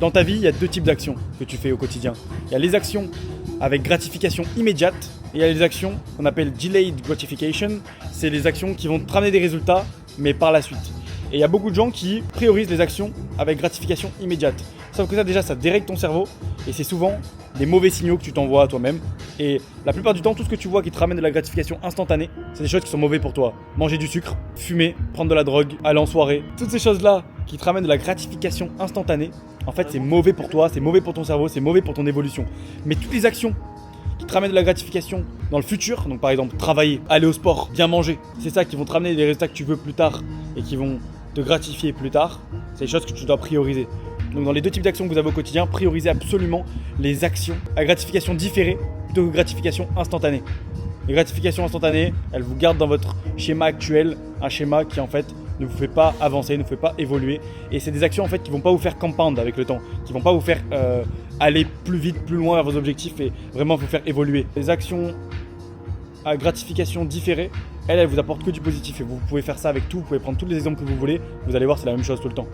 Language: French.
Dans ta vie, il y a deux types d'actions que tu fais au quotidien. Il y a les actions avec gratification immédiate et il y a les actions qu'on appelle delayed gratification. C'est les actions qui vont te ramener des résultats, mais par la suite. Et il y a beaucoup de gens qui priorisent les actions avec gratification immédiate. Sauf que ça, déjà, ça dérègle ton cerveau et c'est souvent des mauvais signaux que tu t'envoies à toi-même. Et la plupart du temps, tout ce que tu vois qui te ramène de la gratification instantanée, c'est des choses qui sont mauvaises pour toi. Manger du sucre, fumer, prendre de la drogue, aller en soirée. Toutes ces choses-là qui te ramènent de la gratification instantanée, en fait, c'est mauvais pour toi, c'est mauvais pour ton cerveau, c'est mauvais pour ton évolution. Mais toutes les actions qui te ramènent de la gratification dans le futur, donc par exemple travailler, aller au sport, bien manger, c'est ça qui vont te ramener des résultats que tu veux plus tard et qui vont te gratifier plus tard, c'est des choses que tu dois prioriser. Donc dans les deux types d'actions que vous avez au quotidien, priorisez absolument les actions à gratification différée plutôt que gratification instantanée. Les gratifications instantanées, elles vous gardent dans votre schéma actuel, un schéma qui en fait ne vous fait pas avancer, ne vous fait pas évoluer. Et c'est des actions en fait qui vont pas vous faire compound avec le temps, qui vont pas vous faire aller plus vite, plus loin vers vos objectifs et vraiment vous faire évoluer. Les actions à gratification différée, elles vous apportent que du positif et vous pouvez faire ça avec tout, vous pouvez prendre tous les exemples que vous voulez, vous allez voir c'est la même chose tout le temps.